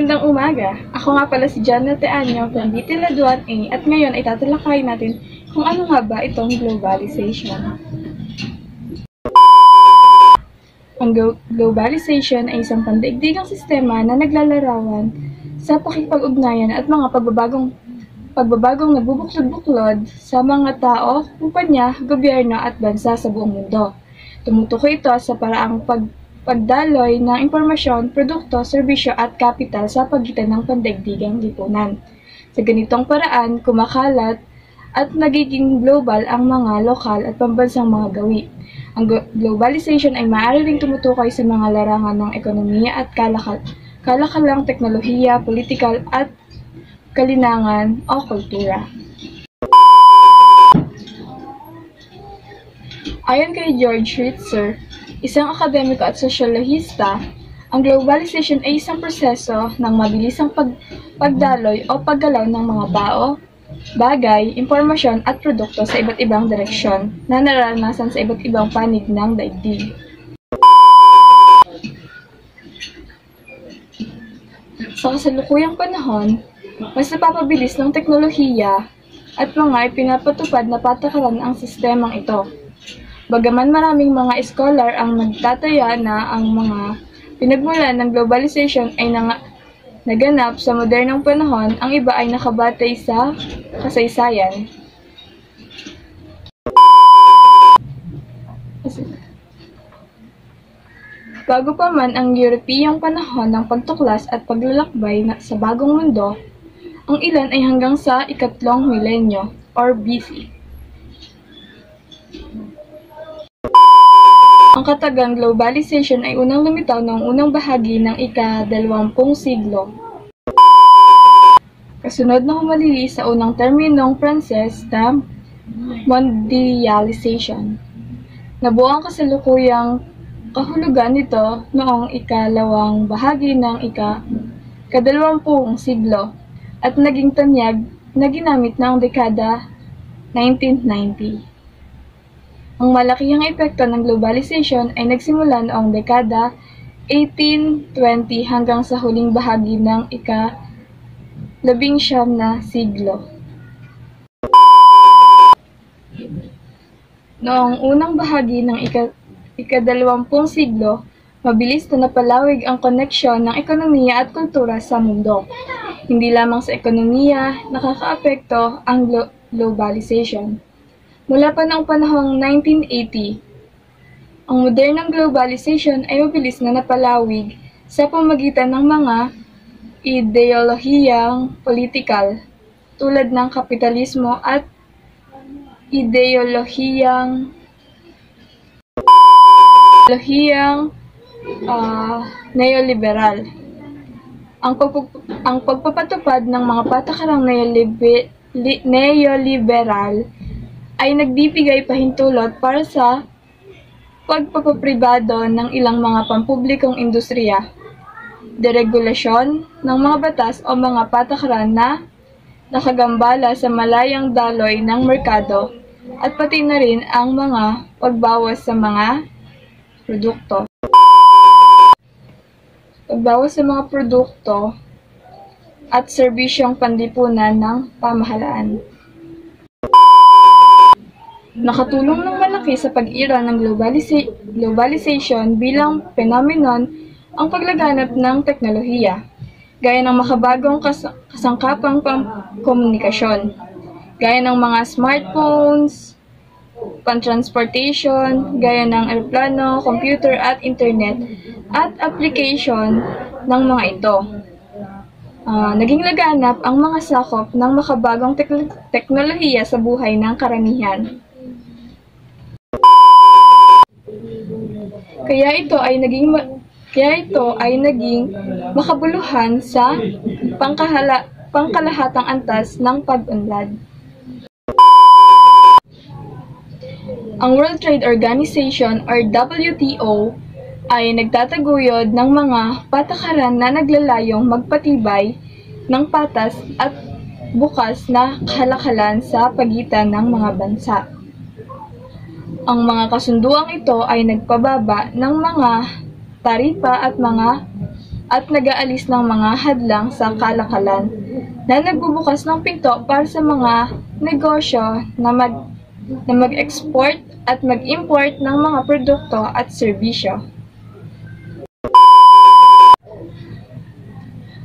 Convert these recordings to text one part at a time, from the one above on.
Magandang umaga! Ako nga pala si Janet Teanyo from BT Laduan A at ngayon ay tatalakayin natin kung ano nga ba itong globalization. Ang globalization ay isang pandaigdigang sistema na naglalarawan sa pakikipag-ugnayan at mga pagbabagong nagbubuklod-buklod sa mga tao, kumpanya, gobyerno at bansa sa buong mundo. Tumutukoy ito sa paraang pagdaloy ng impormasyon, produkto, serbisyo at kapital sa pagitan ng pandaigdigang lipunan. Sa ganitong paraan, kumakalat at nagiging global ang mga lokal at pambansang mga gawi. Ang globalization ay maaari ring tumutukoy sa mga larangan ng ekonomiya at kalakalang teknolohiya, politikal at kalinangan o kultura. Ayon kay George Ritzer, isang akademiko at sosyolohista, ang globalization ay isang proseso ng mabilisang pagdaloy o paggalaw ng mga tao, bagay, impormasyon at produkto sa iba't ibang direksyon na nararanasan sa iba't ibang panig ng daigdig. Sa kasalukuyang panahon, mas napapabilis ng teknolohiya at mga ipinapatupad na patakaran ang sistemang ito. Bagaman maraming mga scholar ang nagtataya na ang mga pinagmulan ng globalization ay naganap sa modernong panahon, ang iba ay nakabatay sa kasaysayan. Bago pa man ang Europeyang panahon ng pagtuklas at paglalakbay sa bagong mundo, ang ilan ay hanggang sa ikatlong milenyo or BC. Ang katagang globalization ay unang lumitaw noong unang bahagi ng ika-20 siglo. Kasunod na humalili sa unang terminong Pranses na mondialization. Nabuo ang kasalukuyang kahulugan nito noong ika-2 bahagi ng ika-20 siglo at naging tanyag na ginamit noong dekada 1990. Ang malakihang epekto ng globalization ay nagsimula noong dekada 1820 hanggang sa huling bahagi ng ika-19 na siglo. Noong unang bahagi ng ika-20 siglo, mabilis na napalawig ang koneksyon ng ekonomiya at kultura sa mundo. Hindi lamang sa ekonomiya nakakaapekto ang globalization. Mula pa noong panahong 1980, ang modernong globalization ay mabilis na napalawig sa pamamagitan ng mga ideolohiyang politikal tulad ng kapitalismo at ideolohiyang neoliberal. Ang pagpapatupad ng mga patakarang neoliberal ay nagbibigay pahintulot para sa pagpapapribado ng ilang mga pampublikong industriya, deregulasyon ng mga batas o mga patakaran na nakagambala sa malayang daloy ng merkado, at pati na rin ang mga pagbawas sa mga produkto. Pagbawas sa mga produkto at serbisyong panlipunan ng pamahalaan. Nakatulong ng malaki sa pag-ira ng globalization bilang phenomenon ang paglaganap ng teknolohiya, gaya ng makabagong kasangkapang komunikasyon, gaya ng mga smartphones, pantransportation, gaya ng eroplano, computer at internet, at application ng mga ito. Naging laganap ang mga sakop ng makabagong teknolohiya sa buhay ng karamihan. Kaya ito ay naging makabuluhan sa pangkalahatang antas ng pag-unlad. Ang World Trade Organization or WTO ay nagtataguyod ng mga patakaran na naglalayong magpatibay ng patas at bukas na kahalakalan sa pagitan ng mga bansa. Ang mga kasunduang ito ay nagpababa ng mga taripa at mga at nag-aalis ng mga hadlang sa kalakalan na nagbubukas ng pinto para sa mga negosyo na mag-export at mag-import ng mga produkto at serbisyo.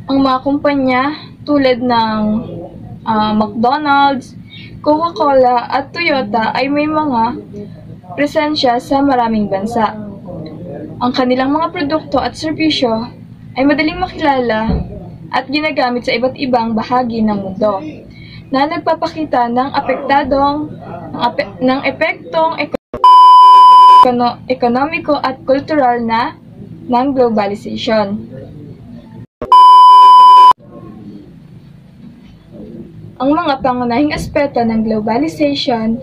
Ang mga kumpanya tulad ng McDonald's, Coca-Cola at Toyota ay may mga presensya sa maraming bansa. Ang kanilang mga produkto at serbisyo ay madaling makilala at ginagamit sa iba't ibang bahagi ng mundo na nagpapakita ng epektong ekonomiko at kultural ng globalization. Ang mga pangunahing aspeto ng globalization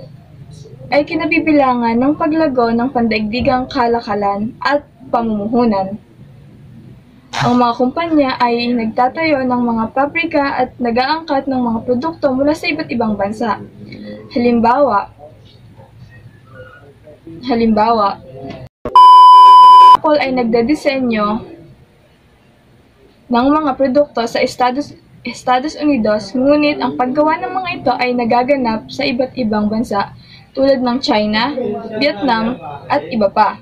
ay kinabibilangan ng paglago ng pandaigdigang kalakalan at pamumuhunan. Ang mga kumpanya ay nagtatayo ng mga pabrika at nag-aangkat ng mga produkto mula sa iba't ibang bansa. Halimbawa, Apple ay nagdedisenyo ng mga produkto sa Estados Unidos, ngunit ang paggawa ng mga ito ay nagaganap sa iba't ibang bansa tulad ng China, Vietnam, at iba pa.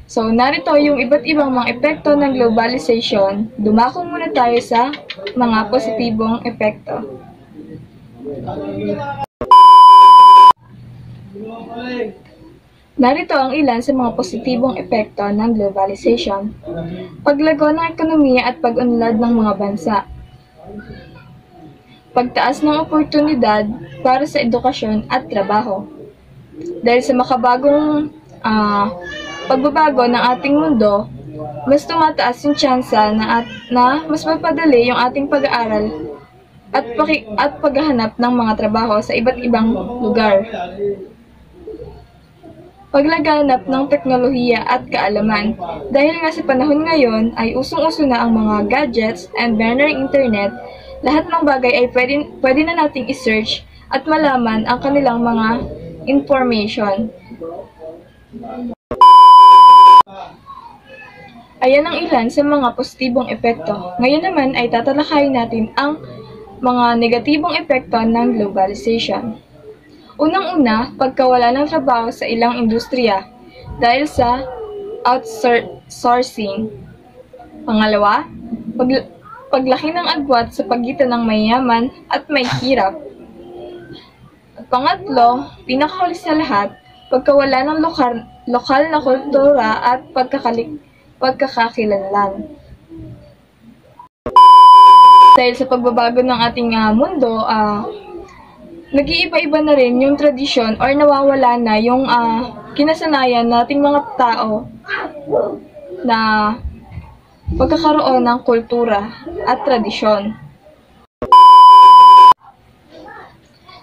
So, narito yung iba't ibang mga epekto ng globalization. Dumako muna tayo sa mga positibong epekto. Narito ang ilan sa mga positibong epekto ng globalization. Paglago ng ekonomiya at pag-unlad ng mga bansa. Pagtaas ng oportunidad para sa edukasyon at trabaho. Dahil sa makabagong pagbabago ng ating mundo, mas tumataas yung tsansa na mas mapadali yung ating pag-aaral at paghahanap ng mga trabaho sa iba't ibang lugar. Paglaganap ng teknolohiya at kaalaman. Dahil nga sa panahon ngayon ay usong-uso na ang mga gadgets and binary internet, lahat ng bagay ay pwede na nating i-search at malaman ang kanilang mga information. Ayan ang ilan sa mga positibong epekto. Ngayon naman ay tatalakayin natin ang mga negatibong epekto ng globalization. Unang-una, pagkawala ng trabaho sa ilang industriya dahil sa outsourcing. Pangalawa, paglaki ng agwat sa pagitan ng mayayaman at may hirap. At pangatlo, pinakahuli sa lahat, pagkawala ng lokal na kultura at pagkakakilanlan. Dahil sa pagbabago ng ating mundo, nag-iiba-iba na rin yung tradisyon or nawawala na yung kinasanayan nating mga tao na pagkakaroon ng kultura at tradisyon.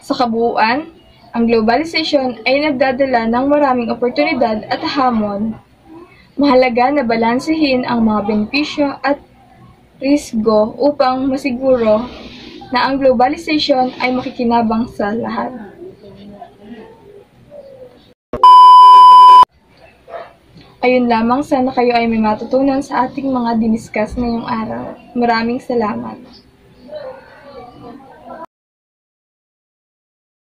Sa kabuuan, ang globalization ay nagdadala ng maraming oportunidad at hamon. Mahalaga na balansehin ang mga benepisyo at risgo upang masiguro na ang globalization ay makikinabang sa lahat. Ayun lamang, sana kayo ay may matutunan sa ating mga diniskas ngayong araw. Maraming salamat.